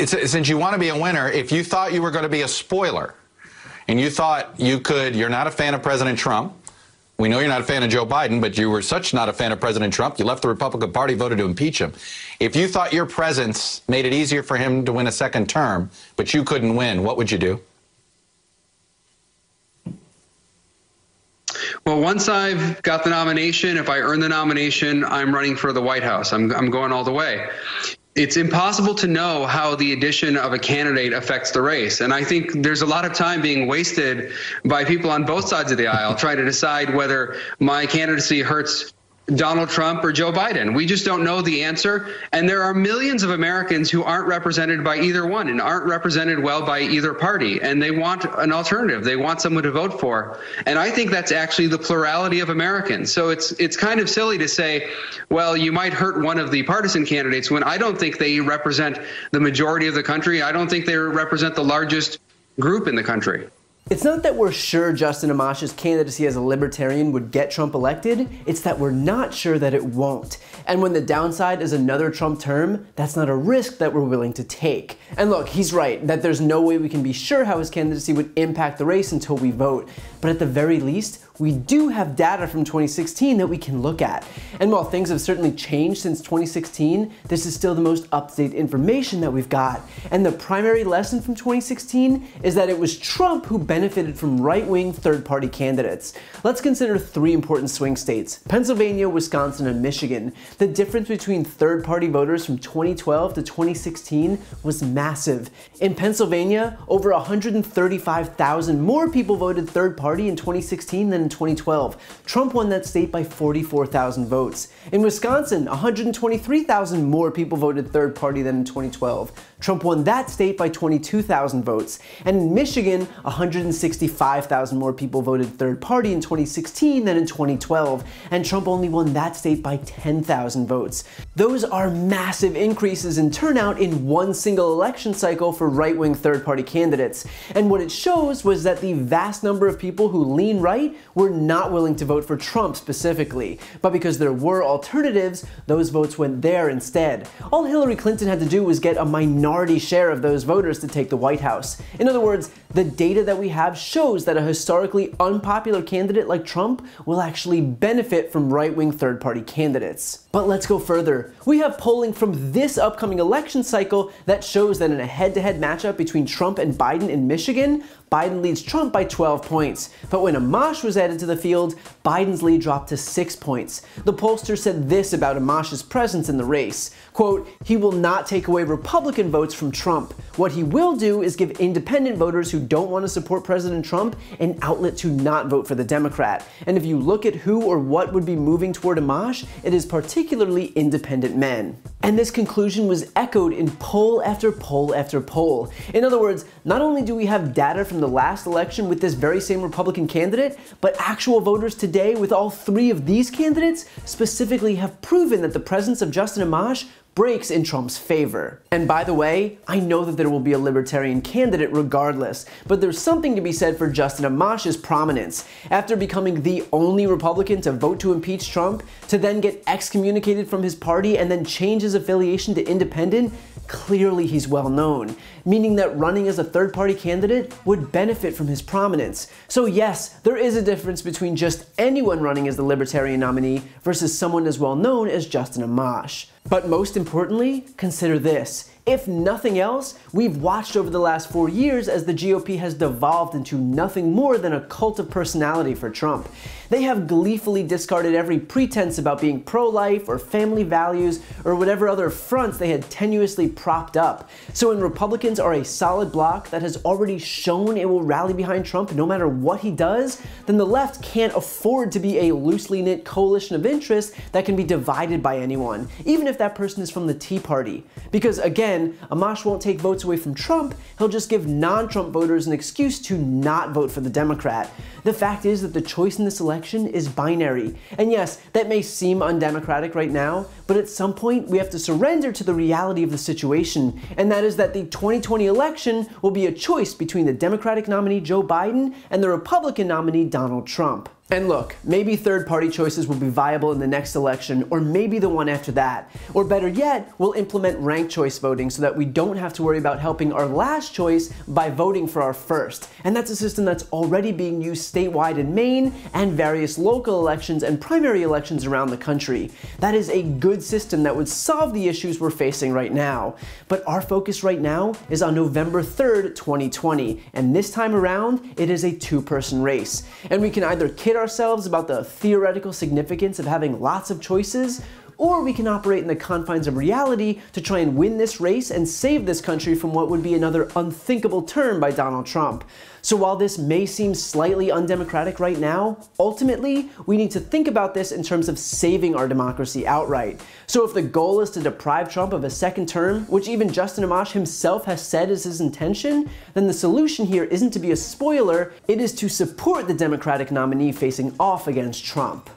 since you want to be a winner, if you thought you were going to be a spoiler and you thought you're not a fan of President Trump. We know you're not a fan of Joe Biden, but you were such not a fan of President Trump, you left the Republican Party, voted to impeach him. If you thought your presence made it easier for him to win a second term, but you couldn't win, what would you do? Well, once I've got the nomination, if I earn the nomination, I'm running for the White House. I'm going all the way. It's impossible to know how the addition of a candidate affects the race. And I think there's a lot of time being wasted by people on both sides of the aisle trying to decide whether my candidacy hurts Donald Trump or Joe Biden. We just don't know the answer. And there are millions of Americans who aren't represented by either one and aren't represented well by either party. And they want an alternative. They want someone to vote for. And I think that's actually the plurality of Americans. So it's kind of silly to say, well, you might hurt one of the partisan candidates when I don't think they represent the majority of the country. I don't think they represent the largest group in the country. It's not that we're sure Justin Amash's candidacy as a libertarian would get Trump elected, it's that we're not sure that it won't. And when the downside is another Trump term, that's not a risk that we're willing to take. And look, he's right, that there's no way we can be sure how his candidacy would impact the race until we vote. But at the very least, we do have data from 2016 that we can look at. And while things have certainly changed since 2016, this is still the most up-to-date information that we've got. And the primary lesson from 2016 is that it was Trump who benefited from right-wing third-party candidates. Let's consider three important swing states: Pennsylvania, Wisconsin, and Michigan. The difference between third-party voters from 2012 to 2016 was massive. In Pennsylvania, over 135,000 more people voted third-party in 2016 than in 2012. Trump won that state by 44,000 votes. In Wisconsin, 123,000 more people voted third party than in 2012. Trump won that state by 22,000 votes. And in Michigan, 165,000 more people voted third party in 2016 than in 2012. And Trump only won that state by 10,000 votes. Those are massive increases in turnout in one single election cycle for right-wing third-party candidates. And what it shows was that the vast number of people who lean right were not willing to vote for Trump specifically. But because there were alternatives, those votes went there instead. All Hillary Clinton had to do was get a minority share of those voters to take the White House. In other words, the data that we have shows that a historically unpopular candidate like Trump will actually benefit from right-wing third-party candidates. But let's go further. We have polling from this upcoming election cycle that shows that in a head-to-head matchup between Trump and Biden in Michigan, Biden leads Trump by 12 points. But when Amash was added to the field, Biden's lead dropped to 6 points. The pollster said this about Amash's presence in the race, quote, "He will not take away Republican votes from Trump. What he will do is give independent voters who don't want to support President Trump an outlet to not vote for the Democrat. And if you look at who or what would be moving toward Amash, it is particularly independent men." And this conclusion was echoed in poll after poll after poll. In other words, not only do we have data from the last election with this very same Republican candidate, but actual voters today with all three of these candidates specifically have proven that the presence of Justin Amash breaks in Trump's favor. And by the way, I know that there will be a libertarian candidate regardless, but there's something to be said for Justin Amash's prominence. After becoming the only Republican to vote to impeach Trump, to then get excommunicated from his party and then change his affiliation to independent, clearly he's well known, meaning that running as a third-party candidate would benefit from his prominence. So yes, there is a difference between just anyone running as the Libertarian nominee versus someone as well known as Justin Amash. But most importantly, consider this. If nothing else, we've watched over the last 4 years as the GOP has devolved into nothing more than a cult of personality for Trump. They have gleefully discarded every pretense about being pro-life or family values or whatever other fronts they had tenuously propped up. So when Republicans are a solid bloc that has already shown it will rally behind Trump no matter what he does, then the left can't afford to be a loosely knit coalition of interests that can be divided by anyone, even if that person is from the Tea Party. Because again, Amash won't take votes away from Trump, he'll just give non-Trump voters an excuse to not vote for the Democrat. The fact is that the choice in this election is binary. And yes, that may seem undemocratic right now, but at some point we have to surrender to the reality of the situation, and that is that the 2020 election will be a choice between the Democratic nominee Joe Biden and the Republican nominee Donald Trump. And look, maybe third-party choices will be viable in the next election, or maybe the one after that. Or better yet, we'll implement ranked choice voting so that we don't have to worry about helping our last choice by voting for our first. And that's a system that's already being used statewide in Maine and various local elections and primary elections around the country. That is a good system that would solve the issues we're facing right now. But our focus right now is on November 3rd, 2020, and this time around, it is a two-person race. And we can either kid ourselves about the theoretical significance of having lots of choices, or we can operate in the confines of reality to try and win this race and save this country from what would be another unthinkable turn by Donald Trump. So while this may seem slightly undemocratic right now, ultimately, we need to think about this in terms of saving our democracy outright. So if the goal is to deprive Trump of a second term, which even Justin Amash himself has said is his intention, then the solution here isn't to be a spoiler, it is to support the Democratic nominee facing off against Trump.